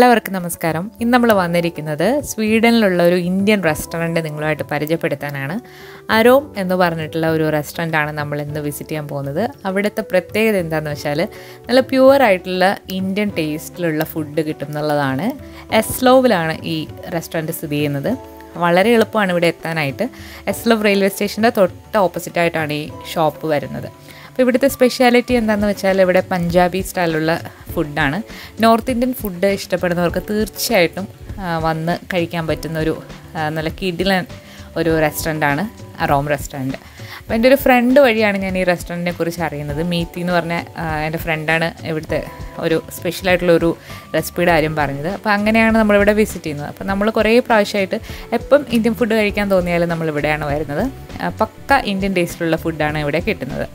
എല്ലാവർക്കും നമസ്കാരം. ഇന്ന് നമ്മൾ വന്നിരിക്കുന്നത് സ്വീഡനിലുള്ള ഒരു ഇന്ത്യൻ റെസ്റ്റോറൻറ്റ് നിങ്ങളുമായിട്ട് പരിചയപ്പെടുത്താനാണ്. അരോം എന്ന് പറഞ്ഞിട്ടുള്ള ഒരു റെസ്റ്റോറൻ്റാണ് നമ്മൾ ഇന്ന് വിസിറ്റ് ചെയ്യാൻ പോകുന്നത്. അവിടുത്തെ പ്രത്യേകത എന്താണെന്ന് വെച്ചാൽ നല്ല പ്യുവറായിട്ടുള്ള ഇന്ത്യൻ ടേസ്റ്റിലുള്ള ഫുഡ് കിട്ടും എന്നുള്ളതാണ്. എസ്ലോവിലാണ് ഈ റെസ്റ്റോറൻറ്റ് സ്ഥിതി ചെയ്യുന്നത്. വളരെ എളുപ്പമാണ് ഇവിടെ എത്താനായിട്ട്. എസ്ലവ് റെയിൽവേ സ്റ്റേഷൻ്റെ തൊട്ട് ഓപ്പോസിറ്റായിട്ടാണ് ഈ ഷോപ്പ് വരുന്നത്. അപ്പോൾ ഇവിടുത്തെ സ്പെഷ്യാലിറ്റി എന്താണെന്ന് വെച്ചാൽ ഇവിടെ പഞ്ചാബി സ്റ്റൈലുള്ള ഫുഡാണ്. നോർത്ത് ഇന്ത്യൻ ഫുഡ് ഇഷ്ടപ്പെടുന്നവർക്ക് തീർച്ചയായിട്ടും വന്ന് കഴിക്കാൻ പറ്റുന്ന ഒരു നല്ല കിടിലൻ ഒരു റെസ്റ്റോറൻ്റാണ് അറോം റെസ്റ്റോറൻറ്റ്. അപ്പോൾ എൻ്റെ ഒരു ഫ്രണ്ട് വഴിയാണ് ഞാൻ ഈ റെസ്റ്റോറൻറ്റിനെ കുറിച്ച് അറിയുന്നത്. മീത്തി എന്ന് പറഞ്ഞ എൻ്റെ ഫ്രണ്ടാണ് ഇവിടുത്തെ ഒരു സ്പെഷ്യലായിട്ടുള്ളൊരു റെസിപ്പിയുടെ കാര്യം പറഞ്ഞത്. അപ്പോൾ അങ്ങനെയാണ് നമ്മളിവിടെ വിസിറ്റ് ചെയ്യുന്നത്. അപ്പോൾ നമ്മൾ കുറേ പ്രാവശ്യമായിട്ട് എപ്പം ഇന്ത്യൻ ഫുഡ് കഴിക്കാൻ തോന്നിയാലും നമ്മളിവിടെയാണ് വരുന്നത്. പക്ക ഇന്ത്യൻ ടേസ്റ്റിലുള്ള ഫുഡാണ് ഇവിടെ കിട്ടുന്നത്.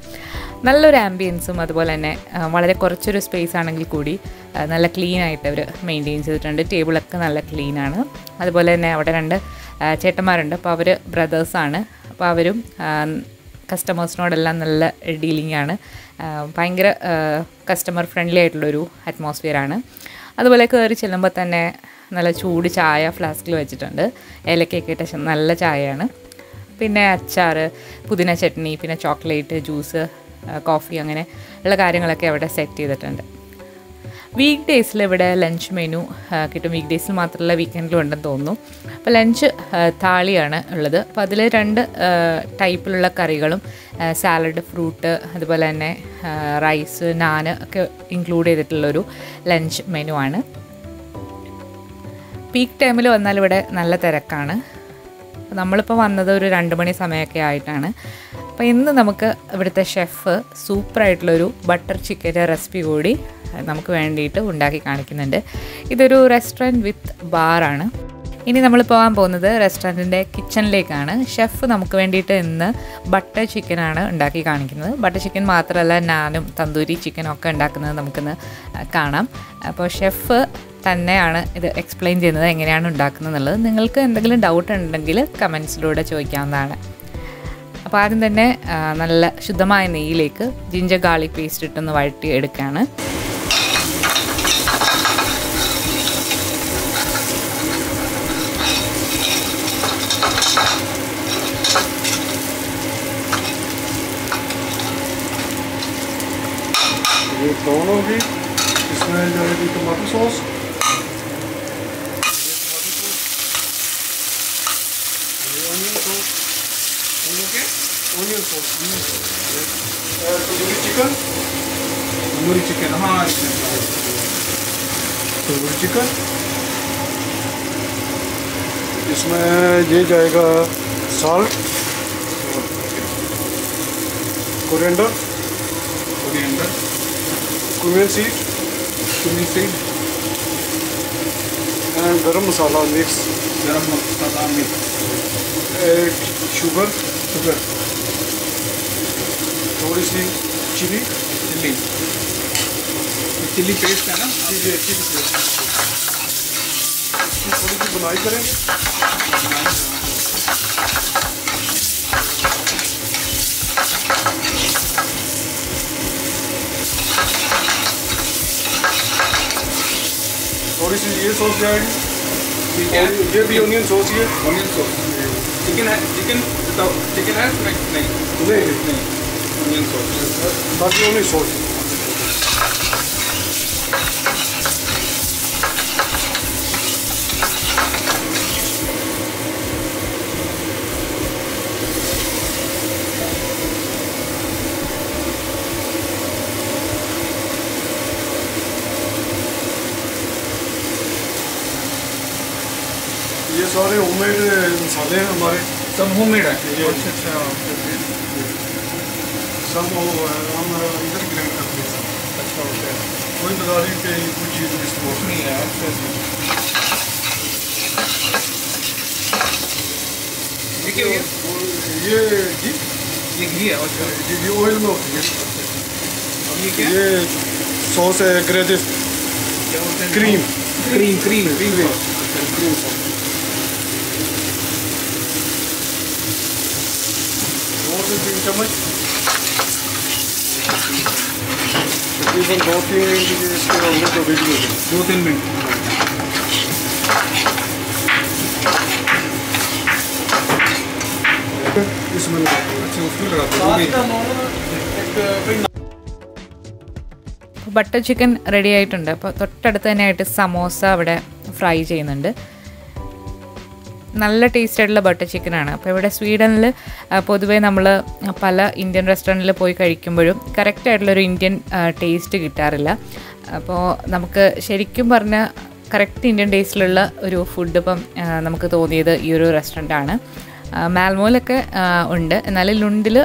നല്ലൊരു ആംബിയൻസും അതുപോലെ തന്നെ വളരെ കുറച്ചൊരു സ്പേസ് ആണെങ്കിൽ കൂടി നല്ല ക്ലീനായിട്ട് അവർ മെയിൻറ്റെയിൻ ചെയ്തിട്ടുണ്ട്. ടേബിളൊക്കെ നല്ല ക്ലീനാണ്. അതുപോലെ തന്നെ അവിടെ 2 ചേട്ടന്മാരുണ്ട്. അപ്പോൾ അവർ ബ്രദേഴ്സാണ്. അപ്പോൾ അവരും കസ്റ്റമേഴ്സിനോടെല്ലാം നല്ല ഡീലിംഗ് ആണ്. ഭയങ്കര കസ്റ്റമർ ഫ്രണ്ട്ലി ആയിട്ടുള്ളൊരു അറ്റ്മോസ്ഫിയറാണ്. അതുപോലെ കയറി ചെല്ലുമ്പോൾ തന്നെ നല്ല ചൂട് ചായ ഫ്ലാസ്കിൽ വെച്ചിട്ടുണ്ട്. ഏലക്കയൊക്കെ ഇട്ട നല്ല ചായയാണ്. പിന്നെ അച്ചാർ, പുതിന ചട്നി, പിന്നെ ചോക്ലേറ്റ്, ജ്യൂസ്, കോഫി അങ്ങനെ ഉള്ള കാര്യങ്ങളൊക്കെ അവിടെ സെറ്റ് ചെയ്തിട്ടുണ്ട്. വീക്ക് ഡേയ്സിൽ ഇവിടെ ലഞ്ച് മെനു കിട്ടും. വീക്ക് ഡേയ്സിൽ മാത്രമല്ല വീക്കെൻഡിലും ഉണ്ടെന്ന് തോന്നുന്നു. അപ്പോൾ ലഞ്ച് താളിയാണ് ഉള്ളത്. അപ്പോൾ അതിൽ 2 ടൈപ്പിലുള്ള കറികളും സാലഡ്, ഫ്രൂട്ട്, അതുപോലെ തന്നെ റൈസ്, നാന് ഒക്കെ ഇൻക്ലൂഡ് ചെയ്തിട്ടുള്ളൊരു ലഞ്ച് മെനു ആണ്. പീക്ക് ടൈമിൽ വന്നാൽ ഇവിടെ നല്ല തിരക്കാണ്. നമ്മളിപ്പോൾ വന്നത് ഒരു 2 മണി സമയമൊക്കെ ആയിട്ടാണ്. അപ്പോൾ ഇന്ന് നമുക്ക് ഇവിടുത്തെ ഷെഫ് സൂപ്പറായിട്ടുള്ളൊരു ബട്ടർ ചിക്കൻ്റെ റെസിപ്പി കൂടി നമുക്ക് വേണ്ടിയിട്ട് ഉണ്ടാക്കി കാണിക്കുന്നുണ്ട്. ഇതൊരു റെസ്റ്റോറൻറ്റ് വിത്ത് ബാറാണ്. ഇനി നമ്മൾ പോകാൻ പോകുന്നത് റെസ്റ്റോറൻറ്റിൻ്റെ കിച്ചണിലേക്കാണ്. ഷെഫ് നമുക്ക് വേണ്ടിയിട്ട് ഇന്ന് ബട്ടർ ചിക്കനാണ് ഉണ്ടാക്കി കാണിക്കുന്നത്. ബട്ടർ ചിക്കൻ മാത്രമല്ല, നാനും തന്തൂരി ചിക്കനും ഒക്കെ ഉണ്ടാക്കുന്നത് നമുക്കിന്ന് കാണാം. അപ്പോൾ ഷെഫ് തന്നെയാണ് ഇത് എക്സ്പ്ലെയിൻ ചെയ്യുന്നത് എങ്ങനെയാണ് ഉണ്ടാക്കുന്നത് എന്നുള്ളത്. നിങ്ങൾക്ക് എന്തെങ്കിലും ഡൗട്ട് ഉണ്ടെങ്കിൽ കമൻസിലൂടെ ചോദിക്കാവുന്നതാണ്. അപ്പോൾ ആദ്യം തന്നെ നല്ല ശുദ്ധമായ നെയ്യിലേക്ക് ജിഞ്ചർ ഗാർലിക് പേസ്റ്റ് ഇട്ടൊന്ന് വഴറ്റി എടുക്കുകയാണ്. ये ब्राउन होगी, इसमें जाएगी tomato sauce, onion sauce, tandoori chicken, हाँ तंदूरी चिकन, इसमें ये जाएगा salt, coriander, cumin seed, and garam masala mix. Add sugar, थोड़ी सी चिली पेस्ट है ना, चिली पेस्ट थोड़ी सी बुनाई करें. थोड़ी सी ये सॉस जाएगी. ये भी ऑनियन सॉस ही है. ऑनियन सॉस चिकन है. चिकन है नहीं ऑनियन सॉस बाकी ऑनियन सॉस. ये सारे होममेड मसाले हैं हमारे. सब होममेड है. अच्छा सब हम इधर ग्राइंड करते हैं. अच्छा होता है. कोई बाजारी के कोई चीज़ डिस्पोज नहीं है. ये घी है. ये ऑयल में होती है. ये सॉस है ग्रेडिस क्रीम सॉस. चम्मच तकरीबन 2-3 मिनट इसके अंदर तो रेडी हो गए. 2-3 मिनट. ബട്ടർ ചിക്കൻ റെഡി ആയിട്ടുണ്ട്. അപ്പോൾ തൊട്ടടുത്ത് തന്നെയായിട്ട് സമോസ അവിടെ ഫ്രൈ ചെയ്യുന്നുണ്ട്. നല്ല ടേസ്റ്റ് ആയിട്ടുള്ള ബട്ടർ ചിക്കനാണ്. അപ്പോൾ ഇവിടെ സ്വീഡനിൽ പൊതുവേ നമ്മൾ പല ഇന്ത്യൻ റെസ്റ്റോറൻറ്റിൽ പോയി കഴിക്കുമ്പോഴും കറക്റ്റായിട്ടുള്ളൊരു ഇന്ത്യൻ ടേസ്റ്റ് കിട്ടാറില്ല. അപ്പോൾ നമുക്ക് ശരിക്കും പറഞ്ഞാൽ കറക്റ്റ് ഇന്ത്യൻ ടേസ്റ്റിലുള്ള ഒരു ഫുഡ് ഇപ്പം നമുക്ക് തോന്നിയത് ഈ ഒരു റെസ്റ്റോറൻറ്റാണ്. മാൽമോയിലൊക്കെ ഉണ്ട്, എന്നാൽ ലുണ്ടിൽ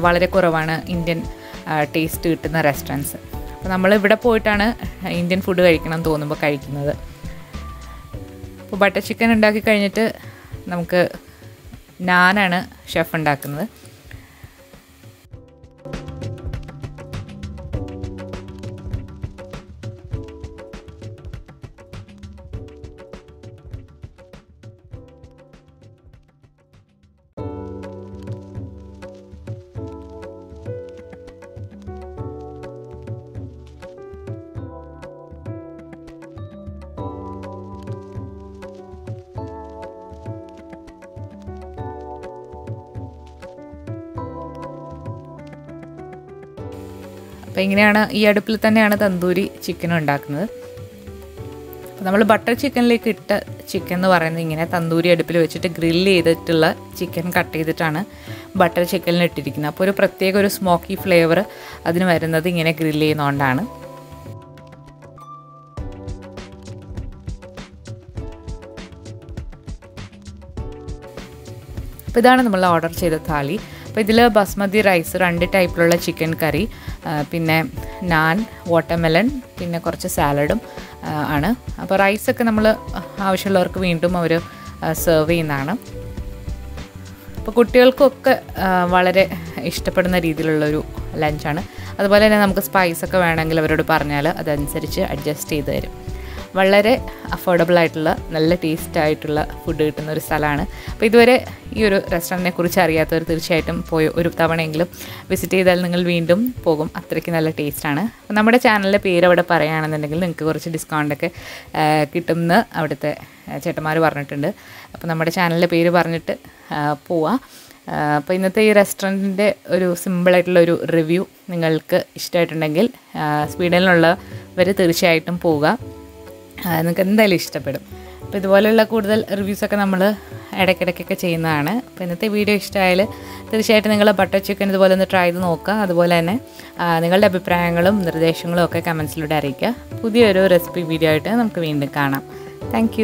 വളരെ കുറവാണ് ഇന്ത്യൻ ടേസ്റ്റ് കിട്ടുന്ന റെസ്റ്റോറൻറ്റ്സ്. അപ്പോൾ നമ്മൾ ഇവിടെ പോയിട്ടാണ് ഇന്ത്യൻ ഫുഡ് കഴിക്കണം എന്ന് തോന്നുമ്പോൾ കഴിക്കുന്നത്. അപ്പോൾ ബട്ടർ ചിക്കൻ ഉണ്ടാക്കി കഴിഞ്ഞിട്ട് നമുക്ക് നാനാണ് ഷെഫ് ഉണ്ടാക്കുന്നത്. അപ്പോൾ ഇങ്ങനെയാണ്, ഈ അടുപ്പിൽ തന്നെയാണ് തന്തൂരി ചിക്കൻ ഉണ്ടാക്കുന്നത്. അപ്പോൾ നമ്മൾ ബട്ടർ ചിക്കനിലേക്ക് ഇട്ട ചിക്കൻ എന്ന് പറയുന്നത് ഇങ്ങനെ തന്തൂരി അടുപ്പിൽ വെച്ചിട്ട് ഗ്രില്ല് ചെയ്തിട്ടുള്ള ചിക്കൻ കട്ട് ചെയ്തിട്ടാണ് ബട്ടർ ചിക്കനിൽ ഇട്ടിരിക്കുന്നത്. അപ്പോൾ ഒരു പ്രത്യേക ഒരു സ്മോക്കി ഫ്ലേവർ അതിന് വരുന്നത് ഇങ്ങനെ ഗ്രില്ല് ചെയ്യുന്നതുകൊണ്ടാണ്. അപ്പോൾ ഇതാണ് നമ്മൾ ഓർഡർ ചെയ്ത താലി. അപ്പോൾ ഇതിൽ ബസ്മതി റൈസ്, 2 ടൈപ്പിലുള്ള ചിക്കൻ കറി, പിന്നെ നാൻ, വാട്ടർമെലൺ, പിന്നെ കുറച്ച് സാലഡും ആണ്. അപ്പോൾ റൈസൊക്കെ നമ്മൾ ആവശ്യമുള്ളവർക്ക് വീണ്ടും അവർ സെർവ് ചെയ്യുന്നതാണ്. അപ്പോൾ കുട്ടികൾക്കൊക്കെ വളരെ ഇഷ്ടപ്പെടുന്ന രീതിയിലുള്ളൊരു ലഞ്ചാണ്. അതുപോലെ തന്നെ നമുക്ക് സ്പൈസൊക്കെ വേണമെങ്കിൽ അവരോട് പറഞ്ഞാൽ അതനുസരിച്ച് അഡ്ജസ്റ്റ് ചെയ്ത് തരും. വളരെ അഫോർഡബിൾ ആയിട്ടുള്ള നല്ല ടേസ്റ്റ് ആയിട്ടുള്ള ഫുഡ് കിട്ടുന്ന ഒരു സ്ഥലമാണ്. അപ്പോൾ ഇതുവരെ ഈ ഒരു റെസ്റ്റോറൻറ്റിനെ കുറിച്ച് അറിയാത്തവർ തീർച്ചയായിട്ടും പോയി ഒരു തവണയെങ്കിലും വിസിറ്റ് ചെയ്താൽ നിങ്ങൾ വീണ്ടും പോകും. അത്രയ്ക്ക് നല്ല ടേസ്റ്റാണ്. അപ്പോൾ നമ്മുടെ ചാനലിൻ്റെ പേര് അവിടെ പറയുകയാണെന്നുണ്ടെങ്കിൽ നിങ്ങൾക്ക് കുറച്ച് ഡിസ്കൗണ്ടൊക്കെ കിട്ടുമെന്ന് അവിടുത്തെ ചേട്ടന്മാർ പറഞ്ഞിട്ടുണ്ട്. അപ്പോൾ നമ്മുടെ ചാനലിൻ്റെ പേര് പറഞ്ഞിട്ട് പോവാം. അപ്പോൾ ഇന്നത്തെ ഈ റെസ്റ്റോറൻറ്റിൻ്റെ ഒരു സിമ്പിളായിട്ടുള്ളൊരു റിവ്യൂ നിങ്ങൾക്ക് ഇഷ്ടമായിട്ടുണ്ടെങ്കിൽ സ്വീഡനിലുള്ളവർ തീർച്ചയായിട്ടും പോവുക. നിങ്ങൾക്ക് എന്തായാലും ഇഷ്ടപ്പെടും. അപ്പോൾ ഇതുപോലെയുള്ള കൂടുതൽ റിവ്യൂസൊക്കെ നമ്മൾ ഇടയ്ക്കിടയ്ക്കൊക്കെ ചെയ്യുന്നതാണ്. അപ്പോൾ ഇന്നത്തെ വീഡിയോ ഇഷ്ടമായാൽ തീർച്ചയായിട്ടും നിങ്ങൾ ബട്ടർ ചിക്കൻ ഇതുപോലെ ഒന്ന് ട്രൈ ചെയ്ത് നോക്കുക. അതുപോലെ തന്നെ നിങ്ങളുടെ അഭിപ്രായങ്ങളും നിർദ്ദേശങ്ങളും ഒക്കെ കമൻസിലൂടെ അറിയിക്കുക. പുതിയൊരു റെസിപ്പി വീഡിയോ ആയിട്ട് നമുക്ക് വീണ്ടും കാണാം. താങ്ക്